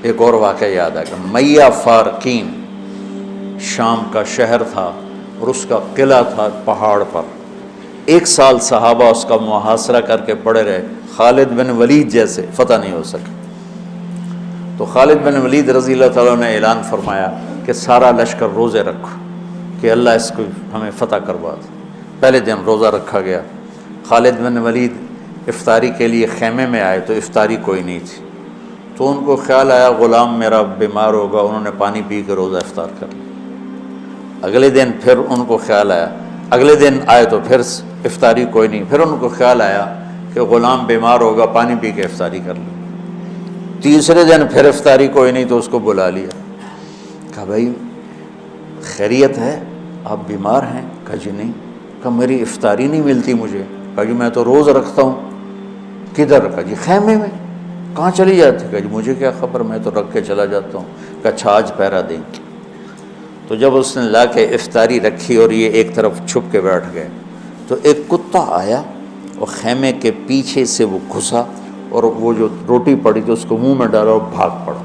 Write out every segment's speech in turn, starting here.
ایک اور واقعہ یاد آ گیا، میہ فارقین شام کا شہر تھا اور اس کا قلعہ تھا پہاڑ پر. 1 سال صحابہ اس کا محاصرہ کر کے پڑے رہے، خالد بن ولید جیسے فتح نہیں ہو سکا. تو خالد بن ولید رضی اللہ تعالیٰ نے اعلان فرمایا کہ سارا لشکر روزے رکھو کہ اللہ اس کو ہمیں فتح کروا دے. پہلے دن روزہ رکھا گیا. خالد بن ولید افطاری کے لیے خیمے میں آئے تو افطاری کوئی نہیں تھی، تو ان کو خیال آیا غلام میرا بیمار ہوگا، انہوں نے پانی پی کے روزہ افطار کر لیا. اگلے دن پھر ان کو خیال آیا، اگلے دن آئے تو پھر افطاری کوئی نہیں، پھر ان کو خیال آیا کہ غلام بیمار ہوگا، پانی پی کے افطاری کر لی. تیسرے دن پھر افطاری کوئی نہیں تو اس کو بلا لیا، کہا بھائی خیریت ہے، آپ بیمار ہیں؟ کہا جی نہیں. کہا میری افطاری نہیں ملتی مجھے. کہا جی میں تو روز رکھتا ہوں. کدھر؟ کہا جی خیمے میں. کہاں چلی جاتی؟ کہا جی مجھے کیا خبر، میں تو رکھ کے چلا جاتا ہوں. کہا اچھا آج پہرا دیں. تو جب اس نے لا کے افطاری رکھی اور یہ ایک طرف چھپ کے بیٹھ گئے تو ایک کتا آیا اور خیمے کے پیچھے سے وہ گھسا اور وہ جو روٹی پڑی تھی اس کو منہ میں ڈالا اور بھاگ پڑا.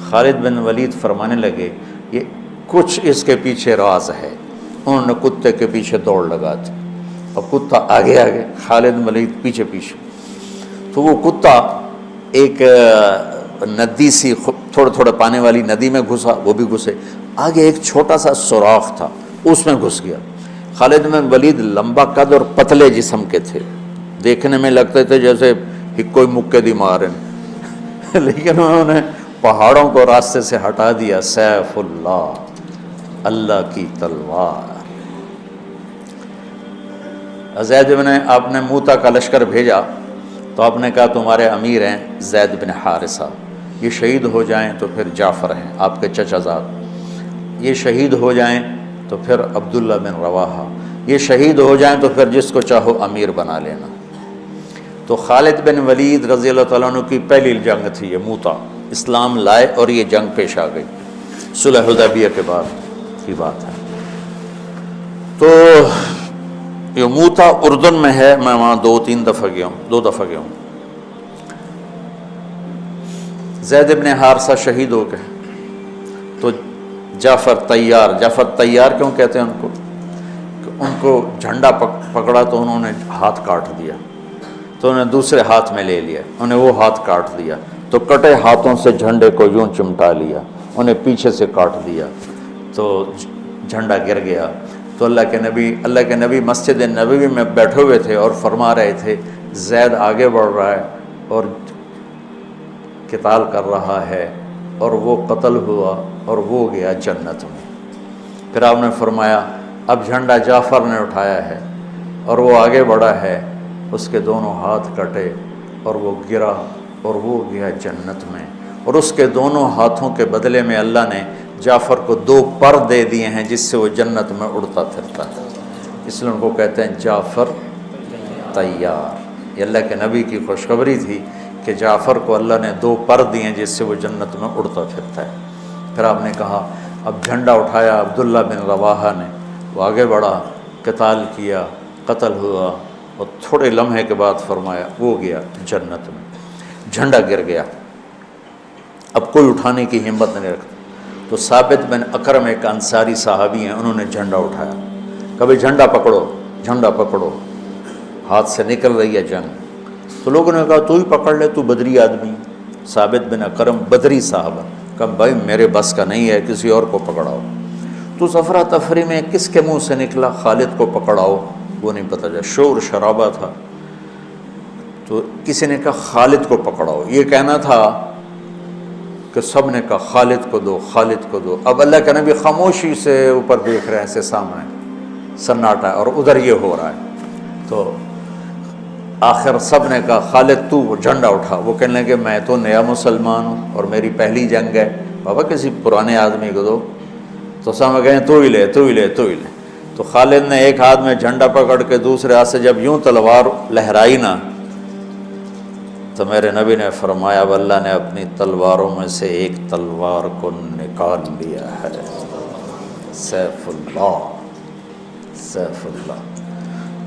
خالد بن ولید فرمانے لگے یہ کچھ اس کے پیچھے راز ہے. انہوں نے کتے کے پیچھے دوڑ لگا دی اور کتا آگے آگے، خالد بن ولید پیچھے پیچھے. تو وہ کتا ایک ندی سی تھوڑا تھوڑا پانی والی ندی میں گھسا، وہ بھی گھسے. آگے ایک چھوٹا سا سوراخ تھا اس میں گھس گیا. خالد بن ولید لمبا قد اور پتلے جسم کے تھے، دیکھنے میں لگتے تھے جیسے کوئی مکے دی مارن لیکن انہوں نے پہاڑوں کو راستے سے ہٹا دیا. سیف اللہ، اللہ کی تلوار. زید بن آپ نے موتا کا لشکر بھیجا تو آپ نے کہا تمہارے امیر ہیں زید بن حارثہ، یہ شہید ہو جائیں تو پھر جعفر ہیں آپ کے چچا زاد، یہ شہید ہو جائیں تو پھر عبداللہ بن رواحہ، یہ شہید ہو جائیں تو پھر جس کو چاہو امیر بنا لینا. تو خالد بن ولید رضی اللہ تعالیٰ عنہ کی پہلی جنگ تھی یہ موتا. اسلام لائے اور یہ جنگ پیش آ گئی، صلح حدیبیہ کے بعد کی بات ہے. تو یہ موتا اردن میں ہے، میں وہاں 2-3 دفعہ گیا ہوں، 2 دفعہ گیا ہوں. زید بن حارثہ شہید ہو گئے تو جعفر تیار کیوں کہتے ہیں ان کو؟ کہ ان کو جھنڈا پکڑا تو انہوں نے ہاتھ کاٹ دیا، تو انہوں نے دوسرے ہاتھ میں لے لیا، انہیں وہ ہاتھ کاٹ دیا تو کٹے ہاتھوں سے جھنڈے کو یوں چمٹا لیا، انہیں پیچھے سے کاٹ دیا تو جھنڈا گر گیا. تو اللہ کے نبی مسجد نبوی میں بیٹھے ہوئے تھے اور فرما رہے تھے زید آگے بڑھ رہا ہے اور قتال کر رہا ہے اور وہ قتل ہوا اور وہ گیا جنت میں. پھر آپ نے فرمایا اب جھنڈا جعفر نے اٹھایا ہے اور وہ آگے بڑھا ہے، اس کے دونوں ہاتھ کٹے اور وہ گرا اور وہ گیا جنت میں. اور اس کے دونوں ہاتھوں کے بدلے میں اللہ نے جعفر کو 2 پر دے دیے ہیں جس سے وہ جنت میں اڑتا پھرتا ہے، اس لیے ان کو کہتے ہیں جعفر تیار. یہ اللہ کے نبی کی خوشخبری تھی کہ جعفر کو اللہ نے 2 پر دیے ہیں جس سے وہ جنت میں اڑتا پھرتا ہے. پھر آپ نے کہا اب جھنڈا اٹھایا عبداللہ بن رواحہ نے، وہ آگے بڑھا، قتال کیا، قتل ہوا اور تھوڑے لمحے کے بعد فرمایا وہ گیا جنت میں. جھنڈا گر گیا، اب کوئی اٹھانے کی ہمت نہیں رکھتا. تو ثابت بن اکرم ایک انصاری صحابی ہیں، انہوں نے جھنڈا اٹھایا، کبھی جھنڈا پکڑو، جھنڈا پکڑو، ہاتھ سے نکل رہی ہے جنگ. تو لوگوں نے کہا تو ہی پکڑ لے، تو بدری آدمی. ثابت بن اکرم بدری صحابہ، کہا بھائی میرے بس کا نہیں ہے، کسی اور کو پکڑاؤ. تو افرا تفری میں کس کے منہ سے نکلا خالد کو پکڑاؤ، وہ نہیں پتہ چلا، شور شرابہ تھا. تو کسی نے کہا خالد کو پکڑاؤ، یہ کہنا تھا کہ سب نے کہا خالد کو دو، خالد کو دو. اب اللہ کے نبی خاموشی سے اوپر دیکھ رہے ہیں، ایسے سامنے سناٹا اور ادھر یہ ہو رہا ہے. تو آخر سب نے کہا خالد تو جھنڈا اٹھا. وہ کہنے لگے میں تو نیا مسلمان ہوں اور میری پہلی جنگ ہے، بابا کسی پرانے آدمی کو دو. تو سب کہیں تو ہی لے، تو ہی لے، تو ہی لے. تو خالد نے ایک ہاتھ میں جھنڈا پکڑ کے دوسرے ہاتھ سے جب یوں تلوار لہرائی نا تو میرے نبی نے فرمایا اب اللہ نے اپنی تلواروں میں سے ایک تلوار کو نکال لیا ہے. سیف اللہ، سیف اللہ.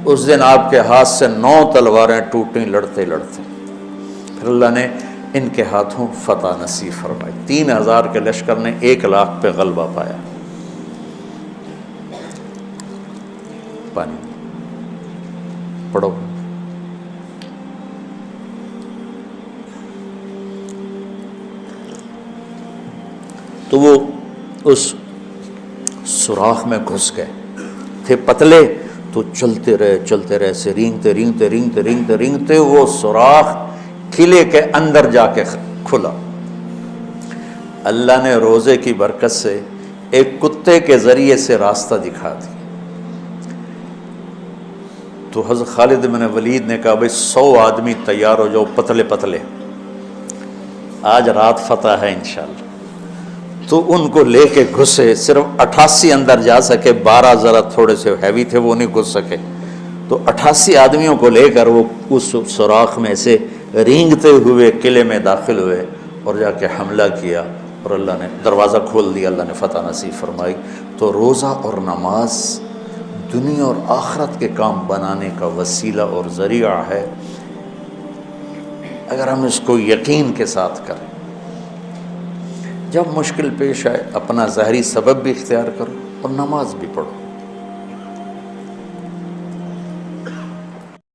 اس دن آپ کے ہاتھ سے 9 تلواریں ٹوٹیں لڑتے لڑتے. پھر اللہ نے ان کے ہاتھوں فتح نصیب فرمائی۔ 3000 کے لشکر نے 1,00,000 پہ غلبہ پایا۔ پانی پڑھو۔ تو وہ اس سوراخ میں گھس گئے تھے، پتلے تو چلتے رہے سے رینگتے وہ سوراخ قلعے کے اندر جا کے کھلا۔ اللہ نے روزے کی برکت سے ایک کتے کے ذریعے سے راستہ دکھا دیا۔ تو حضرت خالد بن ولید نے کہا بھائی 100 آدمی تیار ہو جاؤ، پتلے پتلے، آج رات فتح ہے انشاءاللہ۔ تو ان کو لے کے گھسے، صرف 88 اندر جا سکے، 12 ذرا تھوڑے سے ہیوی تھے وہ نہیں گھس سکے، تو 88 آدمیوں کو لے کر وہ اس سوراخ میں سے رینگتے ہوئے قلعے میں داخل ہوئے اور جا کے حملہ کیا، اور اللہ نے دروازہ کھول دیا، اللہ نے فتح نصیب فرمائی۔ تو روزہ اور نماز دنیا اور آخرت کے کام بنانے کا وسیلہ اور ذریعہ ہے، اگر ہم اس کو یقین کے ساتھ کریں۔ جب مشکل پیش آئے اپنا ظاہری سبب بھی اختیار کرو اور نماز بھی پڑھو۔